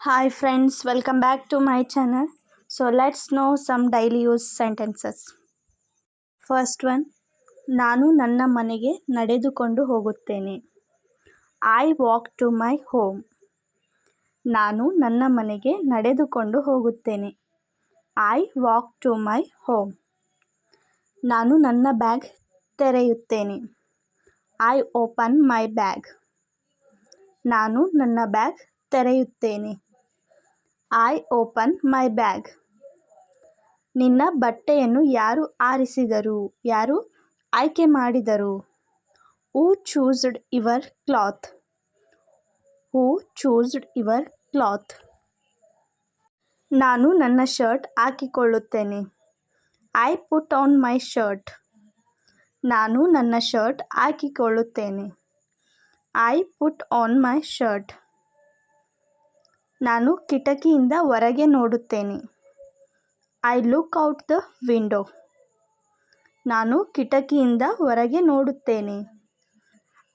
Hi friends, welcome back to my channel. So let's know some daily use sentences. First one, ನಾನು ನನ್ನ ಮನೆಗೆ ನಡೆದುಕೊಂಡು ಹೋಗುತ್ತೇನೆ. I walk to my home. ನಾನು ನನ್ನ ಮನೆಗೆ ನಡೆದುಕೊಂಡು ಹೋಗುತ್ತೇನೆ. I walk to my home. ನಾನು ನನ್ನ ಬ್ಯಾಗ್ ತೆರೆಯುತ್ತೇನೆ. I open my bag. ನಾನು ನನ್ನ ಬ್ಯಾಗ್ ತೆರೆಯುತ್ತೇನೆ. I open my bag. ನಿನ್ನ ಬಟ್ಟೆಯನ್ನು ಯಾರು ಆರಿಸಿದರು? ಯಾರು ಆಯ್ಕೆ ಮಾಡಿದರು? Who choosed your cloth? Who choosed your cloth? ನಾನು ನನ್ನ ಶರ್ಟ್ ಹಾಕಿಕೊಳ್ಳುತ್ತೇನೆ. I put on my shirt. ನಾನು ನನ್ನ ಶರ್ಟ್ ಹಾಕಿಕೊಳ್ಳುತ್ತೇನೆ. I put on my shirt. ನಾನು ಕಿಟಕಿಯಿಂದ ಹೊರಗೆ ನೋಡುತ್ತೇನೆ. I look out the window. ನಾನು ಕಿಟಕಿಯಿಂದ ಹೊರಗೆ ನೋಡುತ್ತೇನೆ.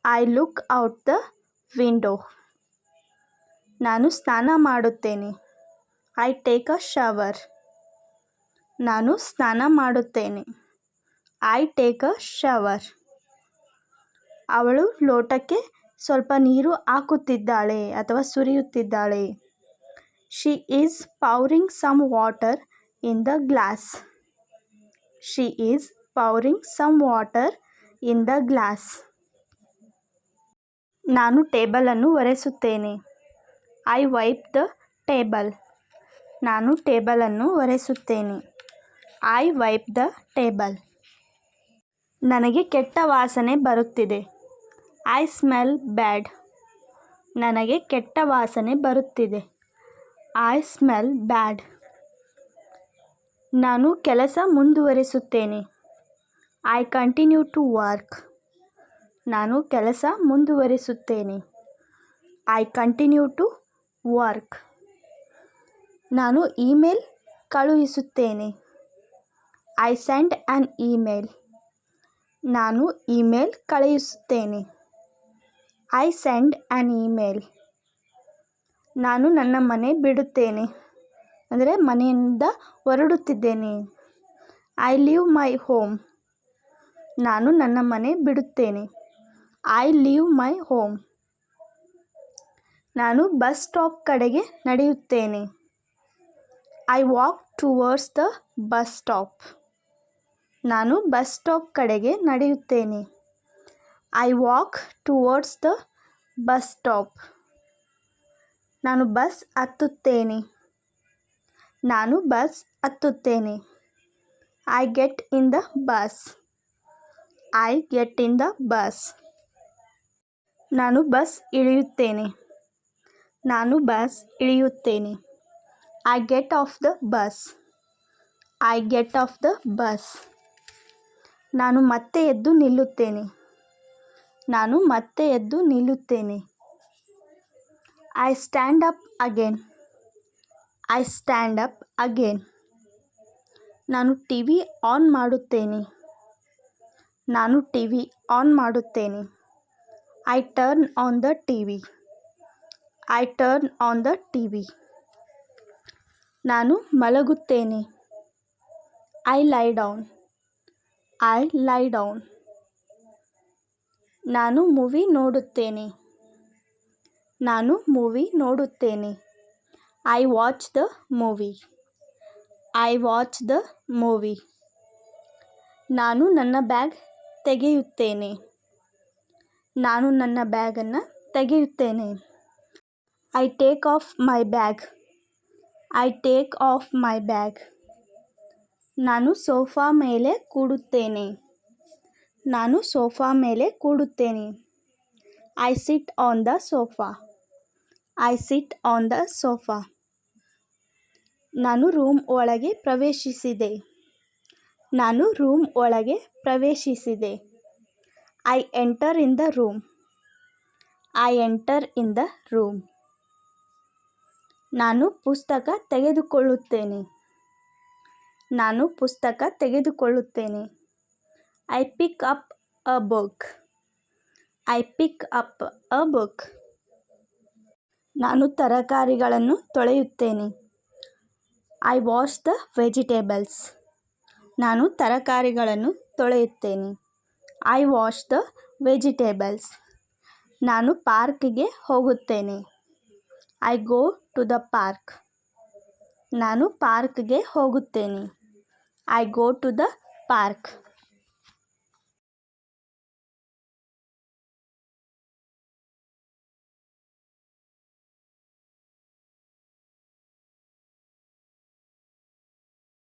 I look out the window. ನಾನು ಸ್ನಾನ ಮಾಡುತ್ತೇನೆ. I take a shower. ನಾನು ಸ್ನಾನ ಮಾಡುತ್ತೇನೆ. I take a shower. ಅವಳು ಲೋಟಕ್ಕೆ ಸ್ವಲ್ಪ ನೀರು ಹಾಕುತ್ತಿದ್ದಾಳೆ ಅಥವಾ ಸುರಿಯುತ್ತಿದ್ದಾಳೆ. She is pouring some water in the glass. She is pouring some water in the glass. ನಾನು ಟೇಬಲನ್ನು ಒರೆಸುತ್ತೇನೆ. I wipe the table. ನಾನು ಟೇಬಲನ್ನು ಒರೆಸುತ್ತೇನೆ. I wipe the table. ನನಗೆ ಕೆಟ್ಟ ವಾಸನೆ ಬರುತ್ತಿದೆ. I smell bad. ನನಗೆ ಕೆಟ್ಟ ವಾಸನೆ ಬರುತ್ತಿದೆ. I smell bad. ನಾನು ಕೆಲಸ ಮುಂದುವರಿಸುತ್ತೇನೆ. I continue to work. ನಾನು ಕೆಲಸ ಮುಂದುವರಿಸುತ್ತೇನೆ. I continue to work. ನಾನು ಇಮೇಲ್ ಕಳುಹಿಸುತ್ತೇನೆ. I send an email. ನಾನು ಇಮೇಲ್ ಕಳುಹಿಸುತ್ತೇನೆ. I send an email. ನಾನು ನನ್ನ ಮನೆ ಬಿಡುತ್ತೇನೆ ಅಂದರೆ ಮನೆಯಿಂದ ಹೊರಡುತ್ತಿದ್ದೇನೆ. I leave my home. ನಾನು ನನ್ನ ಮನೆ ಬಿಡುತ್ತೇನೆ. I leave my home. ನಾನು ಬಸ್ ಸ್ಟಾಪ್ ಕಡೆಗೆ ನಡೆಯುತ್ತೇನೆ. I walk towards the bus stop. ನಾನು ಬಸ್ ಸ್ಟಾಪ್ ಕಡೆಗೆ ನಡೆಯುತ್ತೇನೆ. I walk towards the bus stop. ನಾನು ಬಸ್ ಹತ್ತುತ್ತೇನೆ. ನಾನು bus ಹತ್ತುತ್ತೇನೆ. I get in the bus. I get in the bus. ನಾನು bus ಇಳಿಯುತ್ತೇನೆ. ನಾನು bus ಇಳಿಯುತ್ತೇನೆ. I get off the bus. I get off the bus. ನಾನು ಮತ್ತೆ ಎದ್ದು ನಿಲ್ಲುತ್ತೇನೆ. ನಾನು ಮತ್ತೆ ಎದ್ದು ನಿಲ್ಲುತ್ತೇನೆ. I stand up again. I stand up again. ನಾನು TV on ಮಾಡುತ್ತೇನೆ. ನಾನು ಟಿವಿ ಆನ್ ಮಾಡುತ್ತೇನೆ. I turn on the TV. I turn on the TV. ನಾನು ಮಲಗುತ್ತೇನೆ. I lie down. I lie down. ನಾನು ಮೂವಿ ನೋಡುತ್ತೇನೆ. ನಾನು ಮೂವಿ ನೋಡುತ್ತೇನೆ. I watch the movie. I watch the movie. ನಾನು ನನ್ನ ಬ್ಯಾಗ್ ತೆಗೆಯುತ್ತೇನೆ. ನಾನು ನನ್ನ ಬ್ಯಾಗನ್ನು ತೆಗೆಯುತ್ತೇನೆ. I take off my bag. I take off my bag. ನಾನು ಸೋಫಾ ಮೇಲೆ ಕೂಡುತ್ತೇನೆ. ನಾನು ಸೋಫಾ ಮೇಲೆ ಕೂಡುತ್ತೇನೆ. I sit on the sofa. I sit on the sofa. ನಾನು ರೂಮ್ ಒಳಗೆ ಪ್ರವೇಶಿಸಿದೆ. ನಾನು ರೂಮ್ ಒಳಗೆ ಪ್ರವೇಶಿಸಿದೆ. I enter in the room. I enter in the room. ನಾನು ಪುಸ್ತಕ ತೆಗೆದುಕೊಳ್ಳುತ್ತೇನೆ. ನಾನು ಪುಸ್ತಕ ತೆಗೆದುಕೊಳ್ಳುತ್ತೇನೆ. I pick up a book. I pick up a book. ನಾನು ತರಕಾರಿಗಳನ್ನು ತೊಳೆಯುತ್ತೇನೆ. I wash the vegetables. ನಾನು ತರಕಾರಿಗಳನ್ನು ತೊಳೆಯುತ್ತೇನೆ. I wash the vegetables. ನಾನು ಪಾರ್ಕ್ಗೆ ಹೋಗುತ್ತೇನೆ. I go to the park. ನಾನು ಪಾರ್ಕ್ಗೆ ಹೋಗುತ್ತೇನೆ. I go to the park.